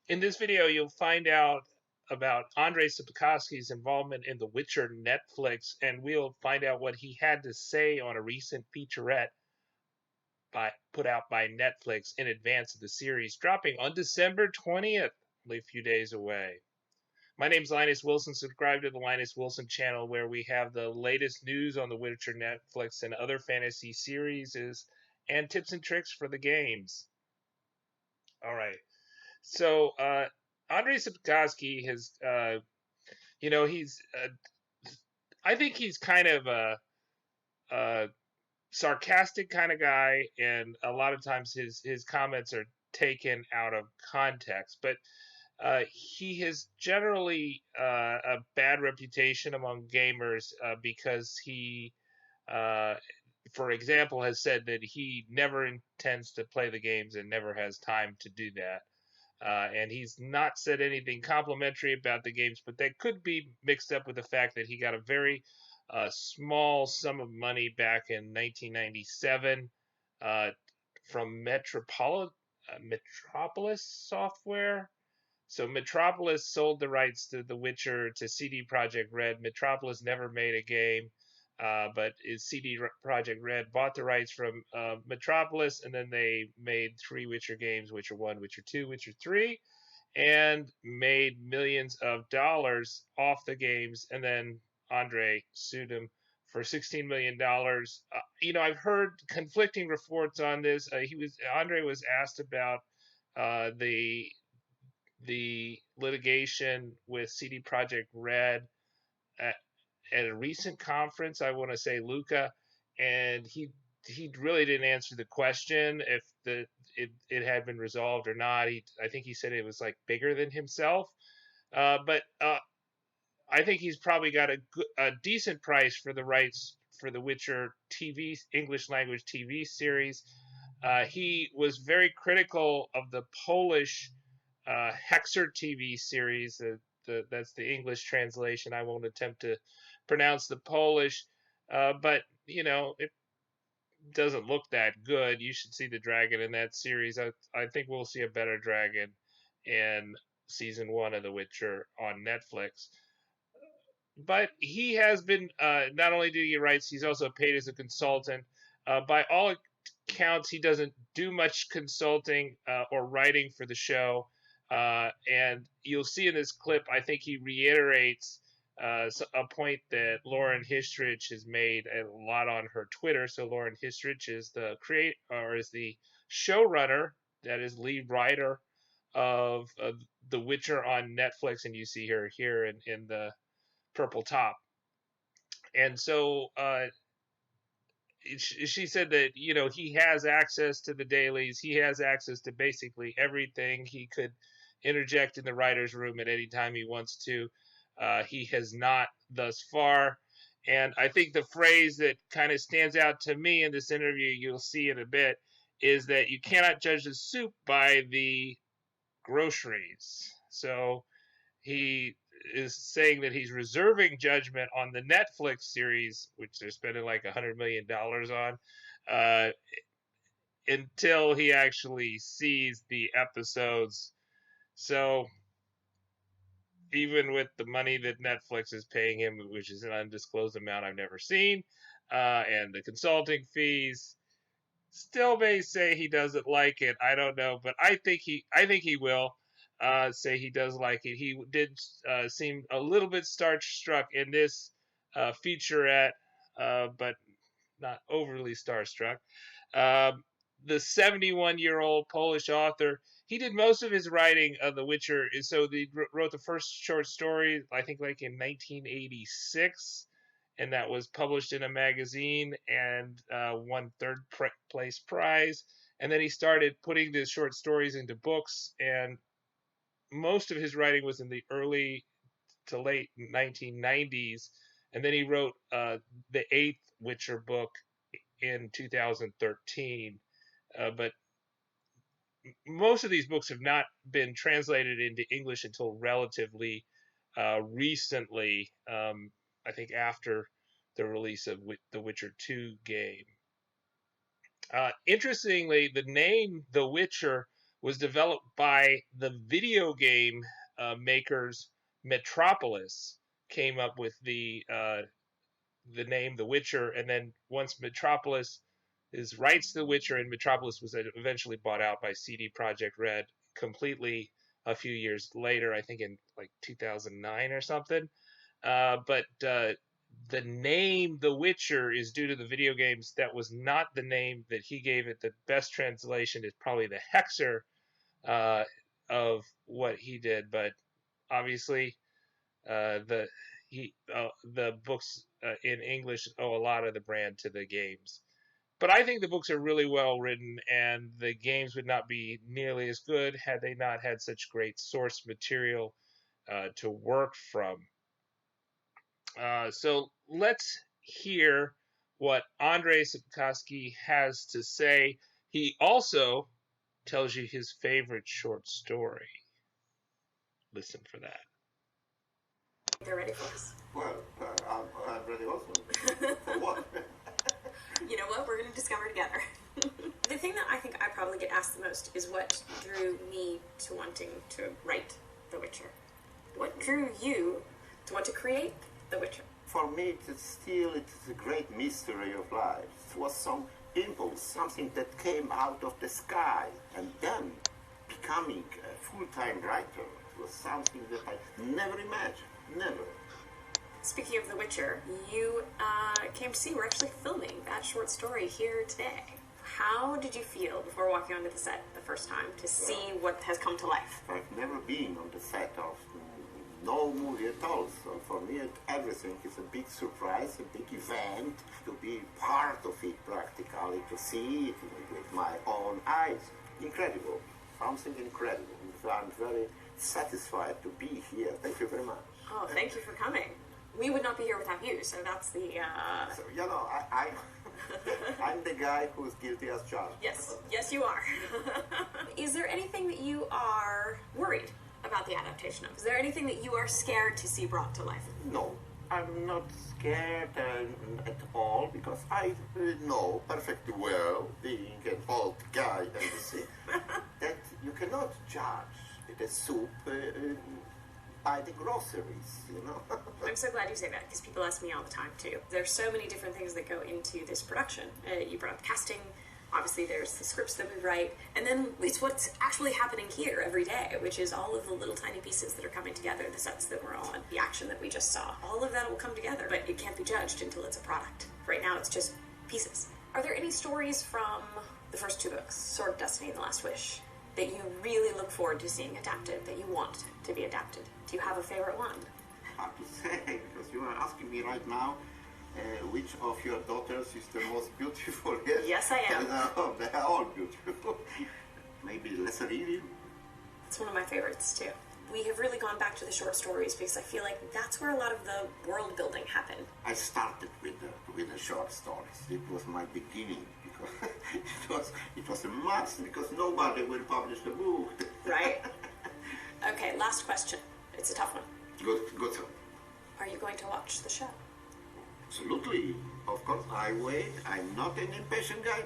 In this video, you'll find out about Andrzej Sapkowski's involvement in The Witcher Netflix, and we'll find out what he had to say on a recent featurette put out by Netflix in advance of the series dropping on December 20th, only a few days away. My name's Linus Wilson. Subscribe to the Linus Wilson channel where we have the latest news on The Witcher Netflix and other fantasy series and tips and tricks for the games. All right. So, Andrzej Sapkowski has, he's, I think he's kind of a sarcastic kind of guy, and a lot of times his comments are taken out of context. But he has generally a bad reputation among gamers because he, for example, has said that he never intends to play the games and never has time to do that. And he's not said anything complimentary about the games, but that could be mixed up with the fact that he got a very small sum of money back in 1997 from Metropolis Software. So Metropolis sold the rights to The Witcher to CD Projekt Red. Metropolis never made a game, but CD Projekt Red bought the rights from Metropolis, and then they made 3 Witcher games: Witcher 1, Witcher 2, Witcher 3, and made millions of dollars off the games. And then Andre sued him for $16 million. I've heard conflicting reports on this. Andre was asked about the litigation with CD Projekt Red at, at a recent conference. I want to say Luca, and he really didn't answer the question if it had been resolved or not. I think he said it was like bigger than himself, but I think he's probably got a decent price for the rights for the Witcher TV English language TV series. He was very critical of the Polish Hexer TV series. That's the English translation. I won't attempt to pronounce the Polish, but it doesn't look that good. You should see the dragon in that series. I think we'll see a better dragon in season 1 of The Witcher on Netflix. But he has been, not only did he get rights, he's also paid as a consultant. By all accounts, he doesn't do much consulting or writing for the show. And you'll see in this clip, I think he reiterates a point that Lauren Hissrich has made a lot on her Twitter. So Lauren Hissrich is the showrunner, that is lead writer of The Witcher on Netflix, and you see her here in the purple top. And so she said that he has access to the dailies, he has access to basically everything. He could interject in the writer's room at any time he wants to. He has not thus far. And I think the phrase that kind of stands out to me in this interview, you'll see in a bit, is that you cannot judge the soup by the groceries. So he is saying that he's reserving judgment on the Netflix series, which they're spending like $100 million on, until he actually sees the episodes. So even with the money that Netflix is paying him, which is an undisclosed amount I've never seen, and the consulting fees, still may say he doesn't like it. I don't know, but I think he will say he does like it. He did seem a little bit starstruck in this featurette, but not overly starstruck. The 71-year-old Polish author, he did most of his writing of The Witcher. So he wrote the first short story, I think, like in 1986, and that was published in a magazine and won third place prize. And then he started putting the short stories into books, and most of his writing was in the early to late 1990s. And then he wrote the 8th Witcher book in 2013. But most of these books have not been translated into English until relatively recently, I think after the release of the Witcher 2 game. Interestingly, the name The Witcher was developed by the video game makers Metropolis. Came up with the name The Witcher, and then once Metropolis his rights to The Witcher and Metropolis was eventually bought out by CD Projekt Red completely a few years later, I think in like 2009 or something. But the name The Witcher is due to the video games. That was not the name that he gave it. The best translation is probably the Hexer of what he did, but obviously the books in English owe a lot of the brand to the games. But I think the books are really well written, and the games would not be nearly as good had they not had such great source material to work from. So let's hear what Andrzej Sapkowski has to say. He also tells you his favorite short story. Listen for that. They're ready for us. Well, I'm ready also. For what? You know what? We're going to discover together. The thing that I think I probably get asked the most is what drew me to wanting to write The Witcher. What drew you to want to create The Witcher? For me, it's a great mystery of life. It was some impulse, something that came out of the sky, and then becoming a full-time writer was something that I never imagined. Never. Speaking of The Witcher, you came to see, we're actually filming that short story here today. How did you feel before walking onto the set the first time to see what has come to life? I've never been on the set of no movie at all, so for me everything is a big surprise, a big event, to be part of it practically, to see it with my own eyes. Incredible. Something incredible. I'm very satisfied to be here. Thank you very much. Oh, thank you for coming. We would not be here without you, so that's the... So, you know, I'm the guy who's guilty as charged. Yes, you are. Is there anything that you are worried about the adaptation of? Is there anything that you are scared to see brought to life? No, I'm not scared at all, because I know perfectly well, being an old guy and you see, that you cannot judge the soup by the groceries, you know. I'm so glad you say that, because people ask me all the time too. There's so many different things that go into this production. You brought up casting, obviously there's the scripts that we write, and then it's what's actually happening here every day, which is all of the little tiny pieces that are coming together, the sets that we're on, the action that we just saw. All of that will come together, but it can't be judged until it's a product. Right now it's just pieces. Are there any stories from the first two books, Sword of Destiny and The Last Wish, that you really look forward to seeing adapted, that you want to be adapted? Do you have a favorite one? Hard to say, because you are asking me right now which of your daughters is the most beautiful. Yes, I am. They are all beautiful. Maybe Lesser Evil. It's one of my favorites too. We have really gone back to the short stories because I feel like that's where a lot of the world building happened. I started with the short stories. It was my beginning, because it was a must, because nobody will publish a book. Right? Okay, last question. It's a tough one. Good. Are you going to watch the show? Absolutely. Of course, I wait. I'm not an impatient guy.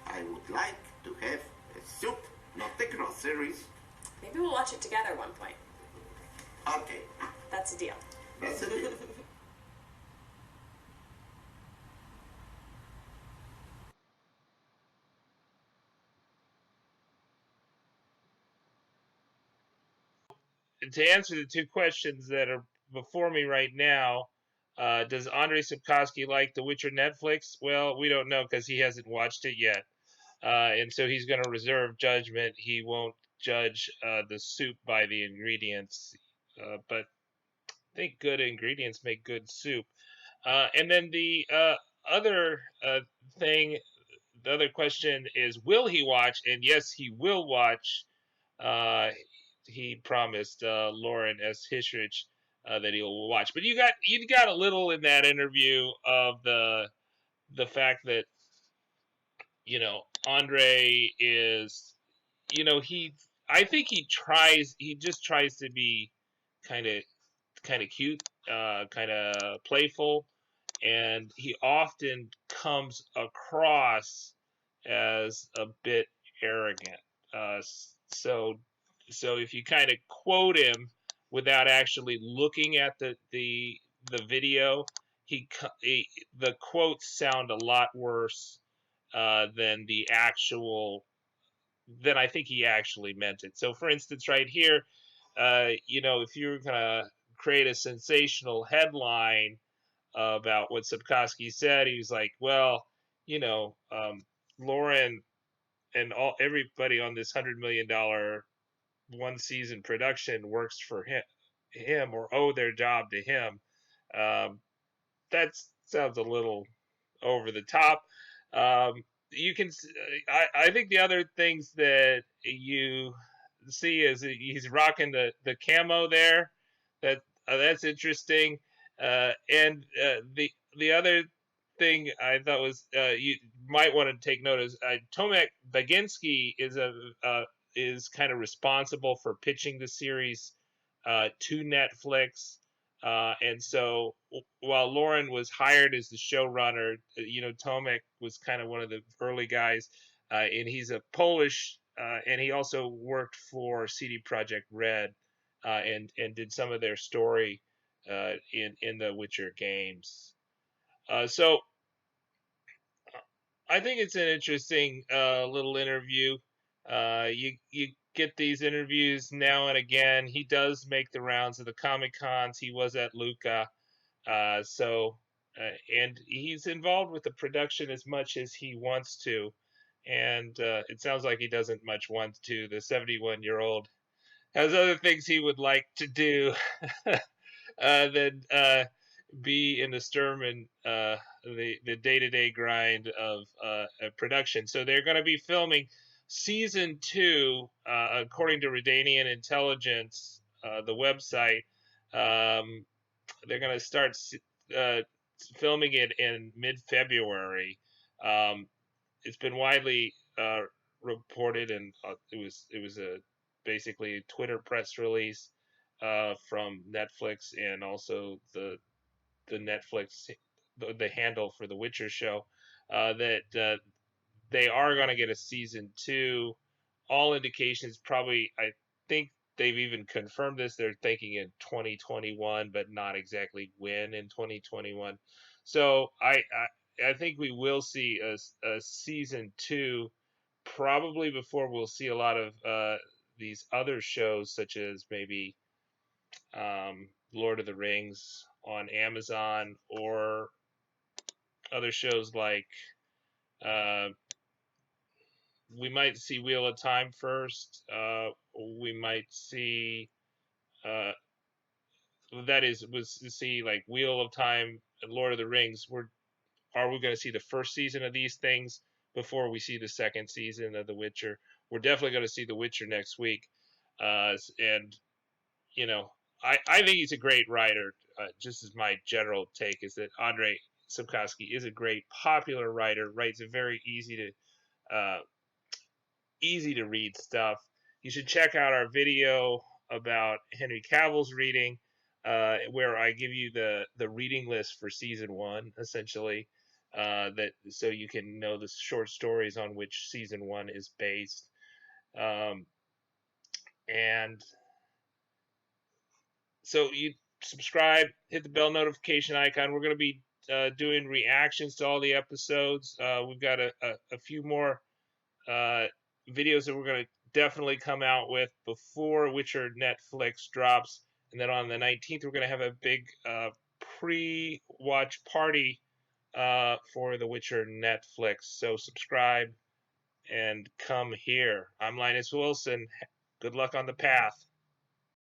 I would like to have a soup, not the groceries. Maybe we'll watch it together at one point. Okay. That's a deal. That's a deal. To answer the two questions that are before me right now, does Andrzej Sapkowski like The Witcher Netflix? Well, we don't know because he hasn't watched it yet. And so he's going to reserve judgment. He won't judge the soup by the ingredients. But I think good ingredients make good soup. And then the other thing, the other question is, will he watch? And yes, he will watch. He promised Lauren Hissrich that he'll watch. But you got a little in that interview of the fact that Andre is I think he just tries to be kind of cute, kind of playful, and he often comes across as a bit arrogant. So if you kind of quote him without actually looking at the video, the quotes sound a lot worse than the actual than I think he actually meant it. So, for instance, right here, if you're gonna create a sensational headline about what Sapkowski said, he was like, "Well, Lauren and everybody on this $100 million one season production works for him or owe their job to him." Um, that sounds a little over the top. Um, you can, I think the other things that you see is he's rocking the camo there. That's interesting. And the other thing I thought was you might want to take note is Tomek Baginski is kind of responsible for pitching the series to Netflix. And so while Lauren was hired as the showrunner, Tomek was kind of one of the early guys, and he's a Polish, and he also worked for CD Projekt Red, and did some of their story in the Witcher games. So I think it's an interesting little interview. You get these interviews now and again. He does make the rounds of the Comic Cons. He was at Luca, and he's involved with the production as much as he wants to, and it sounds like he doesn't much want to. The 71-year-old has other things he would like to do than be in the Sturm and the day-to-day grind of production. So they're going to be filming season 2, according to Redanian Intelligence, the website. They're going to start filming it in mid-February. It's been widely reported, and it was basically a Twitter press release from Netflix, and also the Netflix the handle for the Witcher show, that they are going to get a season 2. All indications, probably, I think they've even confirmed this. They're thinking in 2021, but not exactly when in 2021. So I think we will see a season 2 probably before we'll see a lot of these other shows, such as maybe Lord of the Rings on Amazon, or other shows like uh, we might see Wheel of Time first. We might see that is was to see like Wheel of Time and Lord of the Rings. Are we going to see the first season of these things before we see the second season of The Witcher? We're definitely going to see The Witcher next week, and I think he's a great writer. Just as my general take is that Andrzej Sapkowski is a great popular writer. Writes a very easy to read stuff. You should check out our video about Henry Cavill's reading, where I give you the reading list for season 1, essentially, that so you can know the short stories on which season 1 is based. And so you subscribe, hit the bell notification icon. We're going to be doing reactions to all the episodes. We've got a few more videos that we're going to definitely come out with before Witcher Netflix drops. And then on the 19th, we're going to have a big pre-watch party for the Witcher Netflix. So subscribe and come here. I'm Linus Wilson. Good luck on the path.